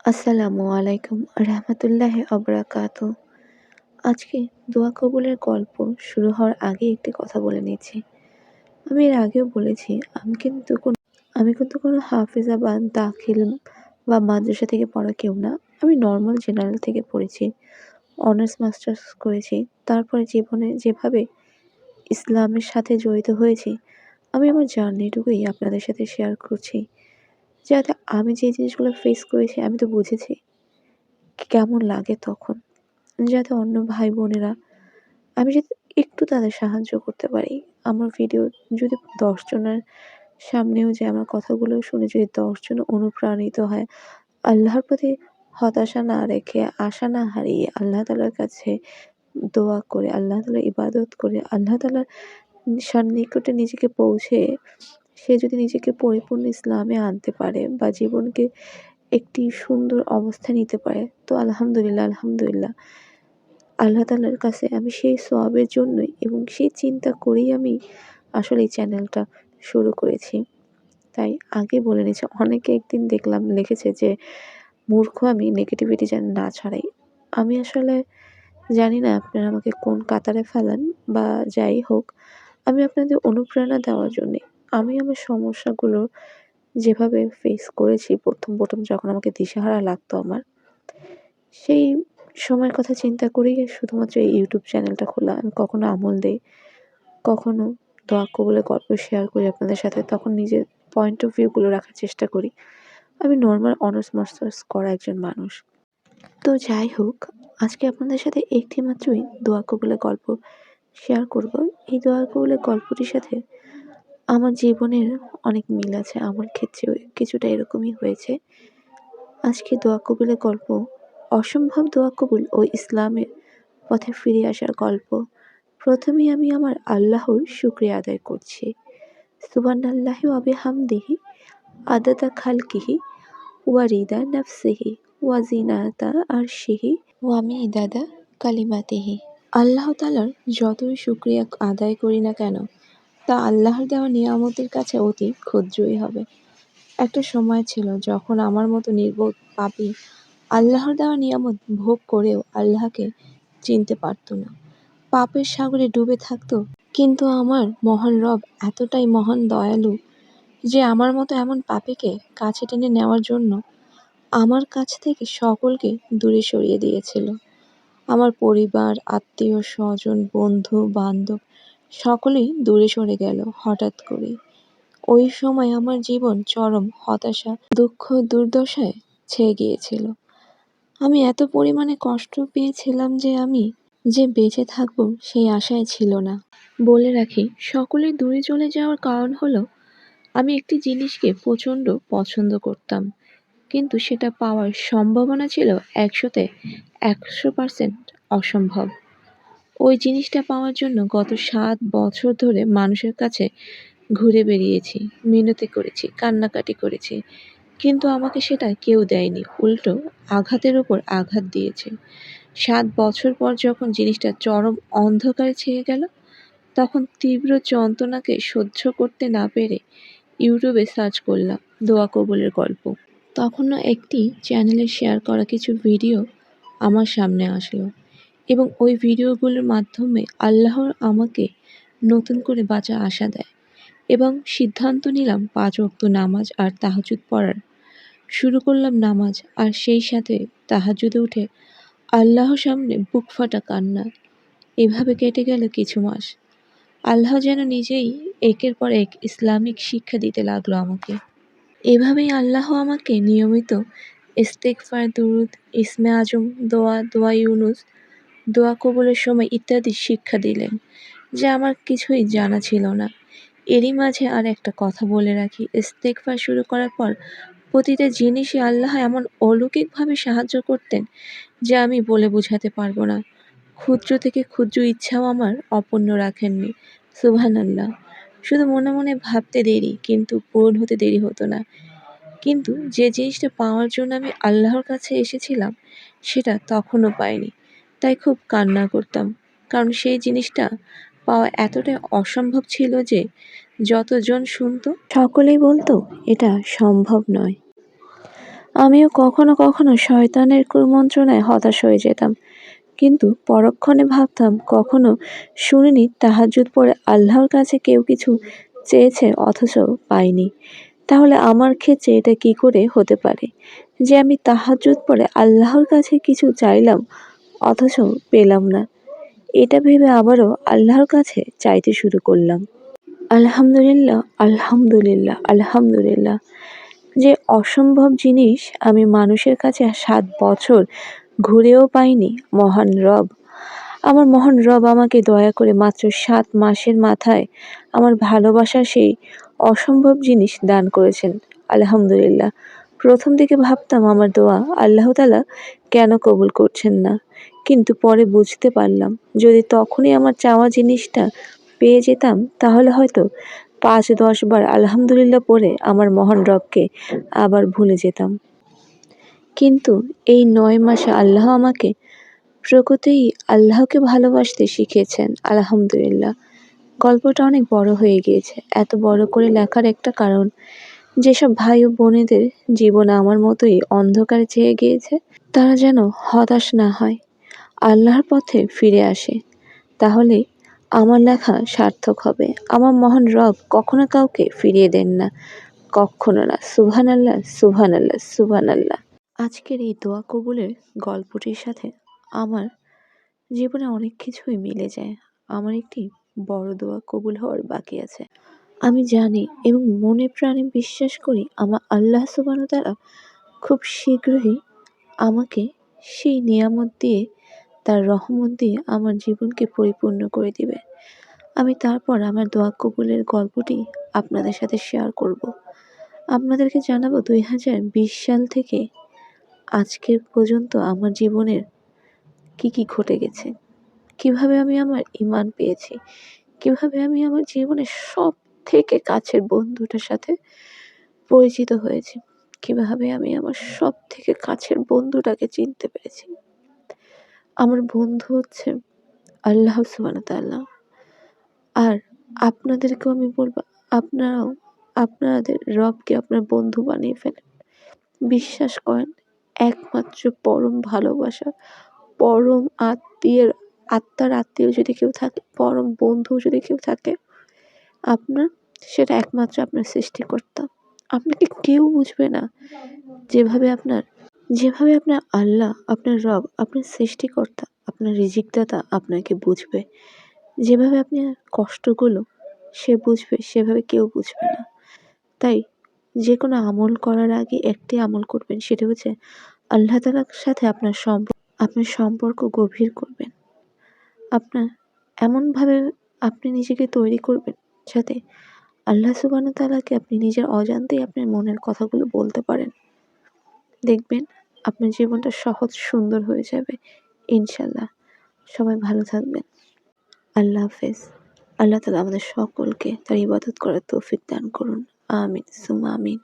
আসসালামু আলাইকুম রহমতুল্লাহি অবরাকাতু। আজকে দোয়া কবুলের গল্প শুরু হওয়ার আগে একটি কথা বলে নিচ্ছি। আমি এর আগেও বলেছি আমি কিন্তু কোনো হাফেজা বা দাখিল বা মাদ্রাসা থেকে পড়া কেউ না। আমি নর্মাল জেনারেল থেকে পড়েছি। অনার্স মাস্টার্স করেছি। তারপরে জীবনে যেভাবে ইসলামের সাথে জড়িত হয়েছি, আমি আমার জার্নিটুকুই আপনাদের সাথে শেয়ার করছি। যাতে আমি যে জিনিসগুলো ফেস করেছি আমি তো বুঝেছি কেমন লাগে তখন। যাতে অন্য ভাই বোনেরা আমি যাতে একটু তাদের সাহায্য করতে পারি। আমার ভিডিও যদি ১০ জনের সামনেও যে আমার কথাগুলো শুনে যদি ১০ জন অনুপ্রাণিত হয়, আল্লাহর প্রতি হতাশা না রেখে, আশা না হারিয়ে আল্লাহ তাআলার কাছে দোয়া করে, আল্লাহ তাআলার ইবাদত করে, আল্লাহ তাআলার সান্নিকটে নিজেকে পৌঁছে সে যদি নিজেকে পরিপূর্ণ ইসলামে আনতে পারে বা জীবনকে একটি সুন্দর অবস্থায় নিতে পারে, তো আলহামদুলিল্লাহ, আলহামদুলিল্লাহ। আল্লাহ তাআলার কাছে আমি সেই সওয়াবের জন্যই এবং সেই চিন্তা করেই আমি আসলে এই চ্যানেলটা শুরু করেছি। তাই আগে বলে নিচ্ছি, অনেকে একদিন দেখলাম লিখেছে যে মূর্খ আমি, নেগেটিভিটি যেন না ছড়াই। আমি আসলে জানি না আপনারা আমাকে কোন কাতারে ফেলান বা যাই হোক, আমি আপনাদের অনুপ্রেরণা দেওয়ার জন্যে। আমি আমার সমস্যাগুলো যেভাবে ফেস করেছি ১ম যখন আমাকে দিশেহারা লাগতো আমার, সেই সময়ের কথা চিন্তা করেই শুধুমাত্র এই ইউটিউব চ্যানেলটা খোলা। আমি কখনো আমল দেই, কখনো দোয়া কবুলের গল্প শেয়ার করি আপনাদের সাথে। তখন নিজের পয়েন্ট অফ ভিউ গুলো রাখার চেষ্টা করি। আমি নরমাল অনার্স মাস্টার্স করা একজন মানুষ। তো যাই হোক, আজকে আপনাদের সাথে একটি মাত্রই দোয়া কবুলের গল্প শেয়ার করব। এই দোয়া কবুলের গল্পটির সাথে আমার জীবনের অনেক মিল আছে। আমার ক্ষেত্রেও কিছুটা এরকমই হয়েছে। আজকে দোয়া কবুলের গল্প অসম্ভব দোয়া কবুল ও ইসলামের পথে ফিরে আসার গল্প। প্রথমেই আমি আমার আল্লাহর শুকরিয়া আদায় করছি। সুবহানাল্লাহি ওয়া বিহামদিহি আদাদা খালকিহি ওয়া রিদা নাফসিহি ওয়া জিনাতা আরশিহি ওয়া মিদাদা কালিমাতিহি। আল্লাহ তাআলার যতই শুকরিয়া আদায় করি না কেন, তা আল্লাহর দেওয়া নিয়ামতের কাছে অতি ক্ষুদ্রই হবে। একটা সময় ছিল যখন আমার মতো নির্বোধ পাপী আল্লাহর দেওয়া নিয়ামত ভোগ করেও আল্লাহকে চিনতে পারত না। পাপের সাগরে ডুবে থাকতো। কিন্তু আমার মহান রব এতটাই মহান দয়ালু যে আমার মতো এমন পাপীকে কাছে টেনে নেওয়ার জন্য আমার কাছ থেকে সকলকে দূরে সরিয়ে দিয়েছিল। আমার পরিবার, আত্মীয় স্বজন, বন্ধু বান্ধব সকলেই দূরে সরে গেল হঠাৎ করেই। ওই সময় আমার জীবন চরম হতাশা, দুঃখ, দুর্দশায় ছেয়ে গিয়েছিল। আমি এত পরিমাণে কষ্ট পেয়েছিলাম যে আমি যে বেঁচে থাকবো সেই আশায় ছিল না। বলে রাখি, সকলের দূরে চলে যাওয়ার কারণ হলো আমি একটি জিনিসকে প্রচণ্ড পছন্দ করতাম, কিন্তু সেটা পাওয়ার সম্ভাবনা ছিল ১০০-তে ১০০% অসম্ভব। ওই জিনিসটা পাওয়ার জন্য গত ৭ বছর ধরে মানুষের কাছে ঘুরে বেড়িয়েছি, মিনতি করেছি, কান্নাকাটি করেছি, কিন্তু আমাকে সেটা কেউ দেয়নি, উল্টো আঘাতের ওপর আঘাত দিয়েছে। ৭ বছর পর যখন জিনিসটা চরম অন্ধকারে ছেয়ে গেল, তখন তীব্র যন্ত্রণাকে সহ্য করতে না পেরে ইউটিউবে সার্চ করলাম দোয়া কবুলের গল্প। তখনও একটি চ্যানেলে শেয়ার করা কিছু ভিডিও আমার সামনে আসলো এবং ওই ভিডিওগুলোর মাধ্যমে আল্লাহর আমাকে নতুন করে বাঁচার আশা দেয় এবং সিদ্ধান্ত নিলাম ৫ ওয়াক্ত নামাজ আর তাহাজ্জুদ পড়ার। শুরু করলাম নামাজ আর সেই সাথে তাহাজ্জুদে উঠে আল্লাহর সামনে বুক ফাটা কান্না। এভাবে কেটে গেল কিছু মাস। আল্লাহ যেন নিজেই একের পর এক ইসলামিক শিক্ষা দিতে লাগলো আমাকে। এভাবেই আল্লাহ আমাকে নিয়মিত ইস্তেগফার, দুরূদ, ইসমে আজম, দোয়া, দোয়া ইউনুস, দোয়া কবুলের সময় ইত্যাদি শিক্ষা দিলেন, যা আমার কিছুই জানা ছিল না। এরই মাঝে আর একটা কথা বলে রাখি, ইস্তেগফার শুরু করার পর প্রতিটা জিনিসই আল্লাহ এমন অলৌকিকভাবে সাহায্য করতেন যা আমি বলে বোঝাতে পারবো না। ক্ষুদ্র থেকে ক্ষুদ্র ইচ্ছাও আমার অপূর্ণ রাখেননি। সুবহানাল্লাহ। শুধু মনে মনে ভাবতে দেরি, কিন্তু পূরণ হতে দেরি হতো না। কিন্তু যে জিনিসটা পাওয়ার জন্য আমি আল্লাহর কাছে এসেছিলাম সেটা তখনও পাইনি। তাই খুব কান্না করতাম, কারণ সেই জিনিসটা পাওয়া এতটাই অসম্ভব ছিল যে যতজন শুনতো সকলেই বলতো এটা সম্ভব নয়। আমিও কখনো কখনো শয়তানের কুমন্ত্রণায় হতাশ হয়ে যেতাম, কিন্তু পরক্ষণে ভাবতাম কখনো শুনিনি তাহাজ্জুদ পড়ে আল্লাহর কাছে কেউ কিছু চেয়েছে অথচ পায়নি। তাহলে আমার ক্ষেত্রে এটা কি করে হতে পারে যে আমি তাহাজ্জুদ পড়ে আল্লাহর কাছে কিছু চাইলাম অথচ পেলাম না? এটা ভেবে আবারও আল্লাহর কাছে চাইতে শুরু করলাম। আলহামদুলিল্লাহ, আলহামদুলিল্লাহ, আলহামদুলিল্লাহ। যে অসম্ভব জিনিস আমি মানুষের কাছে ৭ বছর ঘুরেও পাইনি, মহান রব, আমার মহান রব আমাকে দয়া করে মাত্র ৭ মাসের মাথায় আমার ভালোবাসার সেই অসম্ভব জিনিস দান করেছেন। আলহামদুলিল্লাহ। প্রথম দিকে ভাবতাম আমার দোয়া আল্লাহ তাআলা কেন কবুল করছেন না, কিন্তু পরে বুঝতে পারলাম যদি তখনই আমার চাওয়া জিনিসটা পেয়ে যেতাম তাহলে হয়তো ৫-১০ বার আলহামদুলিল্লাহ পড়ে আমার মহান রবকে আবার ভুলে যেতাম। কিন্তু এই ৯ মাসে আল্লাহ আমাকে প্রকৃতই আল্লাহকে ভালোবাসতে শিখিয়েছেন। আলহামদুলিল্লাহ। গল্পটা অনেক বড় হয়ে গিয়েছে। এত বড় করে লেখার একটা কারণ, যেসব ভাই ও বোনেদের জীবন আমার মতোই অন্ধকারে ছেয়ে গিয়েছে, তারা যেন হতাশ না হয়, আল্লাহর পথে ফিরে আসে। তাহলে আমার লেখা সার্থক হবে। আমার মহান রব কখনো কাউকে ফিরিয়ে দেন না। কক্ষনো না। সুবহানাল্লাহ, সুবহানাল্লাহ, সুবহানাল্লাহ। আজকের এই দোয়া কবুলের গল্পটির সাথে আমার জীবনে অনেক কিছুই মিলে যায়। আমার একটি বড় দোয়া কবুল হওয়ার বাকি আছে। আমি জানি এবং মনে প্রাণে বিশ্বাস করি আমার আল্লাহ সুবহানাহু ওয়া তাআলা খুব শীঘ্রই আমাকে সেই নিয়ামত দিয়ে, তার রহমত দিয়ে আমার জীবনকে পরিপূর্ণ করে দিবে। আমি তারপর আমার দোয়া কবুলের গল্পটি আপনাদের সাথে শেয়ার করব। আপনাদেরকে জানাবো ২০২০ সাল থেকে আজকের পর্যন্ত আমার জীবনের কি ঘটে গেছে। কিভাবে আমি আমার ঈমান পেয়েছি, কিভাবে আমি আমার জীবনের সবথেকে কাছের বন্ধুটার সাথে পরিচিত হয়েছি, কিভাবে আমি আমার সবথেকে কাছের বন্ধুটাকে চিনতে পেরেছি। আমার বন্ধু হচ্ছে আল্লাহ সুবহানাহু ওয়া তাআলা। আর আপনাদেরকেও আমি বলব, আপনারাও আপনাদের রবকে আপনার বন্ধু বানিয়ে ফেলেন। বিশ্বাস করেন, একমাত্র পরম ভালোবাসা, পরম আত্মীয়ের আত্মার আত্মীয় যদি কেউ থাকে, পরম বন্ধু যদি কেউ থাকে আপনার, সেটা একমাত্র আপনার সৃষ্টিকর্তা। আপনাকে কেউ বুঝবে না যেভাবে আপনার আল্লাহ, আপনার রব, আপনার সৃষ্টিকর্তা, আপনার রিজিকদাতা আপনাকে বুঝবে। যেভাবে আপনার কষ্টগুলো সে বুঝবে, সেভাবে কেউ বুঝবে না। তাই যেকোনো আমল করার আগে একটি আমল করবেন, সেটা হচ্ছে আল্লাহ তাআলার সাথে আপনার সম্পর্ক গভীর করবেন। আপনার এমনভাবে আপনি নিজেকে তৈরি করবেন যাতে আল্লাহ সুবহানাহু ওয়া তাআলাকে আপনি নিজের অজান্তেই আপনার মনের কথাগুলো বলতে পারেন। দেখবেন আপনার জীবনটা সহজ সুন্দর হয়ে যাবে ইনশাআল্লাহ। সবাই ভালো থাকবেন। আল্লাহ হাফেজ। আল্লাহ তাআলা আমাদের সকলকে তার ইবাদত করার তৌফিক দান করুন। আমিন সুম্মা আমিন।